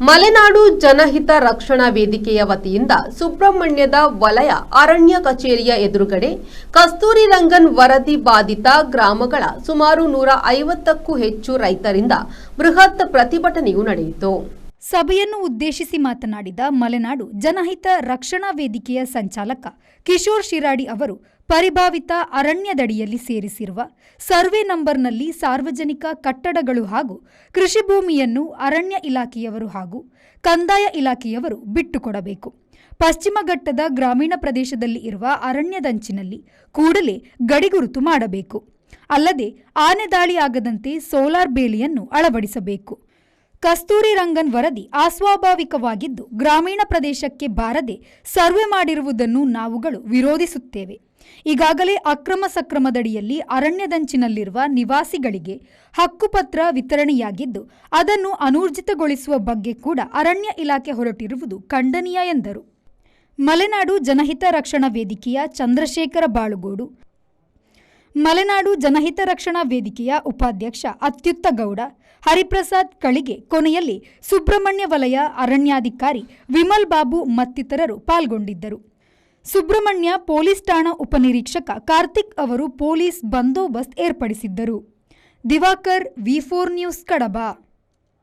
ಮಲೆನಾಡು ಜನಹಿತ ರಕ್ಷಣಾ ವೇದಿಕೆಯ ವತಿಯಿಂದ ಸುಬ್ರಹ್ಮಣ್ಯದ ವಲಯ ಅರಣ್ಯ ಕಚೇರಿಯ ಎದುರುಗಡೆ ಕಸ್ತೂರಿ ರಂಗನ್ ವರದಿ ಬಾಧಿತ ಗ್ರಾಮಗಳ ಸುಮಾರು 150ಕ್ಕೂ ಹೆಚ್ಚು ರೈತರಿಂದ ಬೃಹತ್ ಪ್ರತಿಭಟನೆಯು ನಡೆಯಿತು. ಸಭೆಯನ್ನು ಉದ್ದೇಶಿಸಿ ಮಾತನಾಡಿದ ಮಲೆನಾಡು ಜನಹಿತ ರಕ್ಷಣಾ ವೇದಿಕೆಯ ಸಂಚಾಲಕ ಕಿಶೋರ್ ಶಿರಾಡಿ ಅವರು, ಪರಿಭಾವಿತ ಅರಣ್ಯದಡಿಯಲ್ಲಿ ಸೇರಿಸಿರುವ ಸರ್ವೆ ನಂಬರ್ನಲ್ಲಿ ಸಾರ್ವಜನಿಕ ಕಟ್ಟಡಗಳು ಹಾಗೂ ಕೃಷಿ ಭೂಮಿಯನ್ನು ಅರಣ್ಯ ಇಲಾಖೆಯವರು ಹಾಗೂ ಕಂದಾಯ ಇಲಾಖೆಯವರು ಬಿಟ್ಟುಕೊಡಬೇಕು. ಪಶ್ಚಿಮ ಘಟ್ಟದ ಗ್ರಾಮೀಣ ಪ್ರದೇಶದಲ್ಲಿ ಇರುವ ಅರಣ್ಯದಂಚಿನಲ್ಲಿ ಕೂಡಲೇ ಗಡಿಗುರುತು ಮಾಡಬೇಕು. ಅಲ್ಲದೆ ಆನೆ ದಾಳಿ ಆಗದಂತೆ ಸೋಲಾರ್ ಬೇಲಿಯನ್ನು ಅಳವಡಿಸಬೇಕು. ಕಸ್ತೂರಿ ರಂಗನ್ ವರದಿ ಅಸ್ವಾಭಾವಿಕವಾಗಿದ್ದು ಗ್ರಾಮೀಣ ಪ್ರದೇಶಕ್ಕೆ ಬಾರದೆ ಸರ್ವೆ ಮಾಡಿರುವುದನ್ನು ನಾವುಗಳು ವಿರೋಧಿಸುತ್ತೇವೆ. ಈಗಾಗಲೇ ಅಕ್ರಮ ಸಕ್ರಮದಡಿಯಲ್ಲಿ ಅರಣ್ಯದಂಚಿನಲ್ಲಿರುವ ನಿವಾಸಿಗಳಿಗೆ ಹಕ್ಕುಪತ್ರ ವಿತರಣೆಯಾಗಿದ್ದು ಅದನ್ನು ಅನೂರ್ಜಿತಗೊಳಿಸುವ ಬಗ್ಗೆ ಕೂಡ ಅರಣ್ಯ ಇಲಾಖೆ ಹೊರಟಿರುವುದು ಖಂಡನೀಯ ಎಂದರು. ಮಲೆನಾಡು ಜನಹಿತ ರಕ್ಷಣಾ ವೇದಿಕೆಯ ಚಂದ್ರಶೇಖರ ಬಾಳುಗೋಡು, ಮಲೆನಾಡು ಜನಹಿತ ರಕ್ಷಣಾ ವೇದಿಕೆಯ ಉಪಾಧ್ಯಕ್ಷ ಅತ್ಯುತ್ತ ಗೌಡ, ಹರಿಪ್ರಸಾದ್ ಕಳಿಗೆ, ಕೊನೆಯಲ್ಲಿ ಸುಬ್ರಹ್ಮಣ್ಯ ವಲಯ ಅರಣ್ಯಾಧಿಕಾರಿ ವಿಮಲ್ ಬಾಬು ಮತ್ತಿತರರು ಪಾಲ್ಗೊಂಡಿದ್ದರು. ಸುಬ್ರಹ್ಮಣ್ಯ ಪೊಲೀಸ್ ಠಾಣಾ ಉಪನಿರೀಕ್ಷಕ ಕಾರ್ತಿಕ್ ಅವರು ಪೊಲೀಸ್ ಬಂದೋಬಸ್ತ್ ಏರ್ಪಡಿಸಿದ್ದರು. ದಿವಾಕರ್, ವಿ4 ನ್ಯೂಸ್, ಕಡಬ.